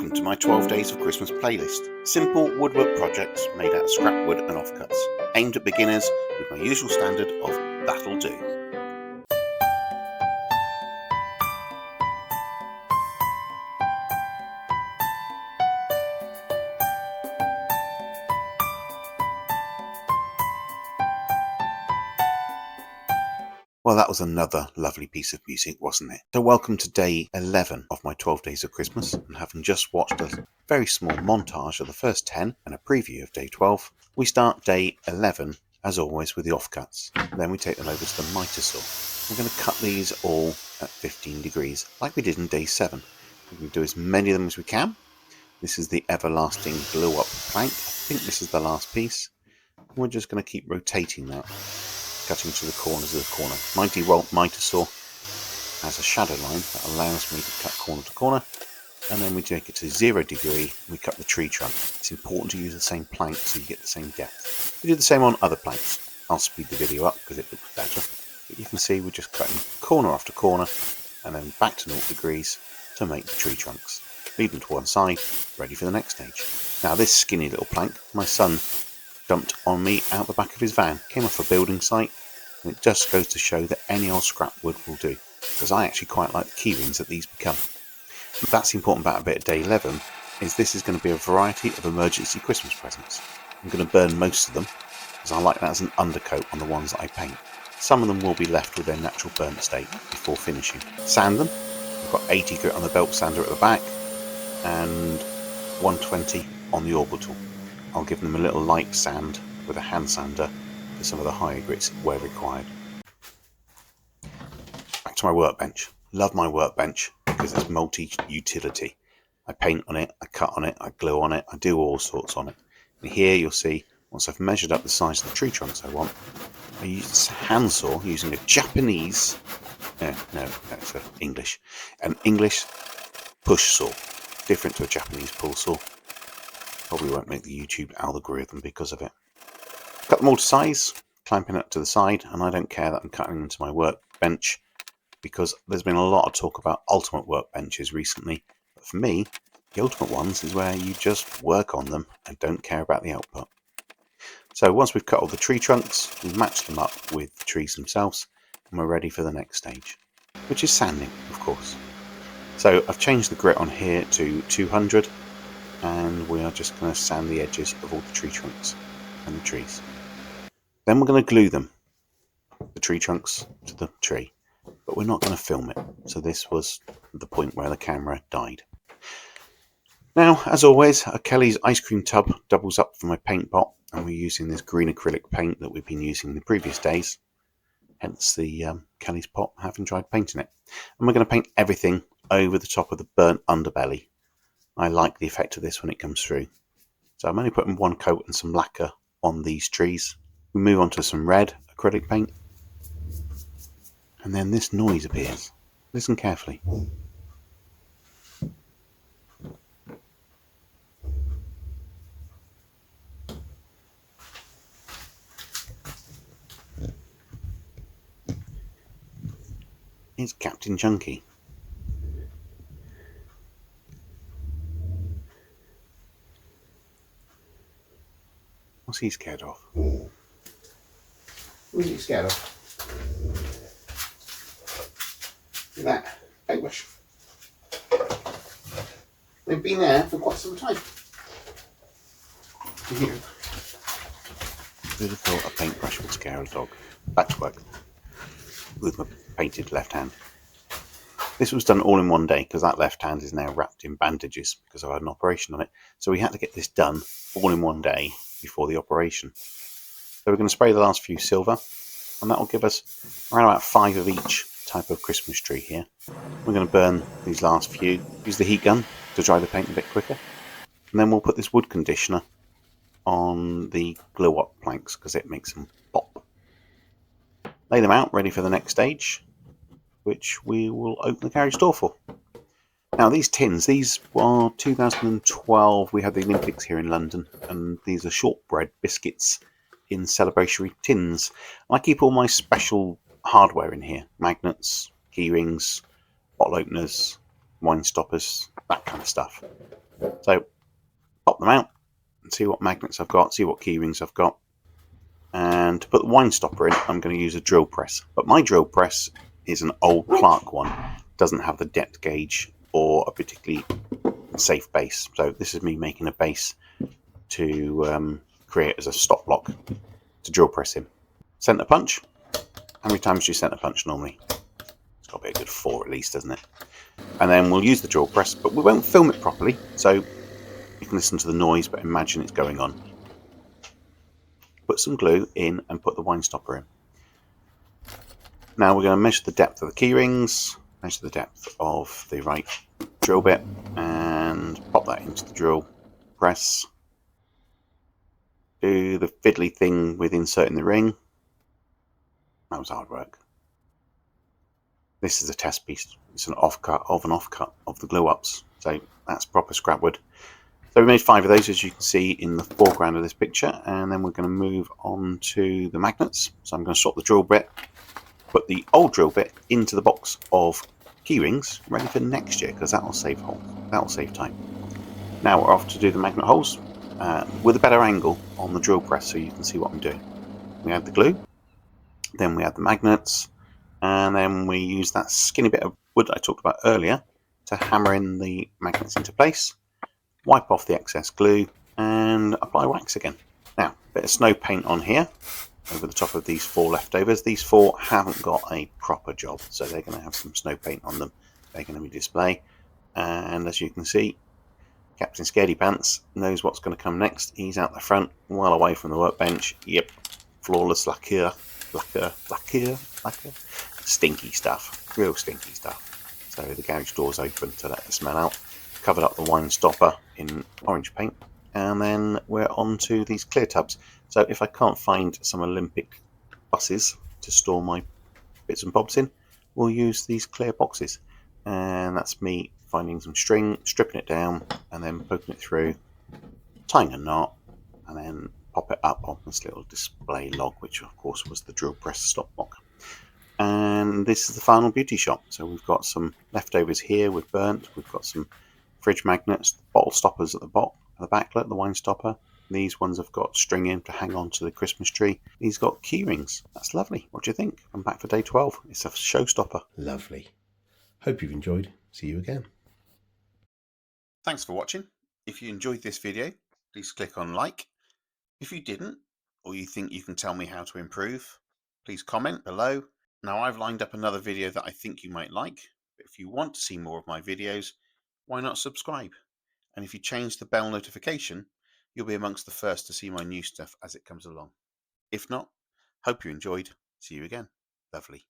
Welcome to my 12 Days of Christmas playlist. Simple woodwork projects made out of scrap wood and offcuts, aimed at beginners with my usual standard of that'll do. Well, that was another lovely piece of music, wasn't it? So welcome to day 11 of my 12 Days of Christmas, and having just watched a very small montage of the first 10 and a preview of day 12, we start day 11, as always, with the offcuts. Then we take them over to the miter saw. We're going to cut these all at 15 degrees, like we did in day 7. We're going to do as many of them as we can. This is the everlasting glue-up plank. I think this is the last piece. We're just going to keep rotating that, cutting to the corners of the corner. My DeWalt miter saw has a shadow line that allows me to cut corner to corner, and then we take it to 0 degree and we cut the tree trunk. It's important to use the same plank so you get the same depth. We do the same on other planks. I'll speed the video up because it looks better, but you can see we're just cutting corner after corner and then back to 0 degrees to make the tree trunks. Leave them to one side, ready for the next stage. Now this skinny little plank, my son dumped on me out the back of his van. Came off a building site, and it just goes to show that any old scrap wood will do, because I actually quite like the key rings that these become. But that's the important about a bit of day 11, is this is going to be a variety of emergency Christmas presents. I'm going to burn most of them, because I like that as an undercoat on the ones that I paint. Some of them will be left with their natural burnt state before finishing. Sand them. I've got 80 grit on the belt sander at the back, and 120 on the orbital. I'll give them a little light sand with a hand sander for some of the higher grits where required. Back to my workbench. Love my workbench because it's multi-utility. I paint on it, I cut on it, I glue on it, I do all sorts on it. And here you'll see, once I've measured up the size of the tree trunks I want, I use a handsaw using a Japanese, that's English, an English push saw, different to a Japanese pull saw. Probably won't make the YouTube algorithm because of it. Cut them all to size, clamping up to the side, and I don't care that I'm cutting into my workbench because there's been a lot of talk about ultimate workbenches recently. But for me, the ultimate ones is where you just work on them and don't care about the output. So once we've cut all the tree trunks, we match them up with the trees themselves, and we're ready for the next stage, which is sanding, of course. So I've changed the grit on here to 200. And we are just going to sand the edges of all the tree trunks and the trees. Then we're going to glue them, the tree trunks to the tree, but we're not going to film it. So this was the point where the camera died. Now, as always, a Kelly's ice cream tub doubles up for my paint pot, and we're using this green acrylic paint that we've been using in the previous days, hence the Kelly's pot having tried painting it. And we're going to paint everything over the top of the burnt underbelly. I like the effect of this when it comes through. So I'm only putting one coat and some lacquer on these trees. We move on to some red acrylic paint. And then this noise appears. Listen carefully. It's Captain Chunky. What's he scared of? Who's he scared of? Look at that. Paintbrush. They've been there for quite some time. Here. Who'd have thought a paintbrush would scare a dog? Back to work. With my painted left hand. This was done all in one day because that left hand is now wrapped in bandages because I had an operation on it. So we had to get this done all in one day before the operation. So we're going to spray the last few silver, and that will give us around about 5 of each type of Christmas tree here. We're going to burn these last few, use the heat gun to dry the paint a bit quicker, and then we'll put this wood conditioner on the glue up planks because it makes them pop. Lay them out ready for the next stage, which we will open the garage door for. Now these tins, these were 2012, we had the Olympics here in London, and these are shortbread biscuits in celebratory tins. I keep all my special hardware in here, magnets, key rings, bottle openers, wine stoppers, that kind of stuff. So pop them out and see what magnets I've got, see what key rings I've got. And to put the wine stopper in, I'm going to use a drill press. But my drill press is an old Clark one. It doesn't have the depth gauge or a particularly safe base. So this is me making a base to create as a stop block to drill press in. Centre punch. How many times do you centre punch normally? It's got to be a good 4 at least, doesn't it? And then we'll use the drill press, but we won't film it properly, so you can listen to the noise, but imagine it's going on. Put some glue in and put the wine stopper in. Now we're going to measure the depth of the key rings, measure the depth of the right drill bit, and pop that into the drill press. Do the fiddly thing with inserting the ring. That was hard work. This is a test piece. It's an offcut of an offcut of the glue ups. So that's proper scrap wood. So we made 5 of those, as you can see in the foreground of this picture, and then we're going to move on to the magnets. So I'm going to swap the drill bit, put the old drill bit into the box of key rings, ready for next year, because that'll save time. Now we're off to do the magnet holes with a better angle on the drill press, so you can see what I'm doing. We add the glue, then we add the magnets, and then we use that skinny bit of wood I talked about earlier to hammer in the magnets into place, wipe off the excess glue, and apply wax again. Now, a bit of snow paint on here over the top of these 4 leftovers. These 4 haven't got a proper job, so they're going to have some snow paint on them. They're going to be display, and as you can see, Captain Scaredy Pants knows what's going to come next. He's out the front, well away from the workbench. Yep, flawless lacquer. Stinky stuff, real stinky stuff. So the garage door's open to let the smell out. Covered up the wine stopper in orange paint, and then we're on to these clear tubs. So if I can't find some Olympic buses to store my bits and bobs in, we'll use these clear boxes. And that's me finding some string, stripping it down, and then poking it through, tying a knot, and then pop it up on this little display log, which of course was the drill press stop block. And this is the final beauty shot. So we've got some leftovers here with burnt, we've got some fridge magnets, bottle stoppers at the bottom, the backlet, the wine stopper. These ones have got string in to hang on to the Christmas tree. These got key rings. That's lovely. What do you think? I'm back for day 12. It's a showstopper. Lovely. Hope you've enjoyed. See you again. Thanks for watching. If you enjoyed this video, please click on like. If you didn't, or you think you can tell me how to improve, please comment below. Now I've lined up another video that I think you might like, but if you want to see more of my videos, why not subscribe? And if you change the bell notification, you'll be amongst the first to see my new stuff as it comes along. If not, hope you enjoyed. See you again. Lovely.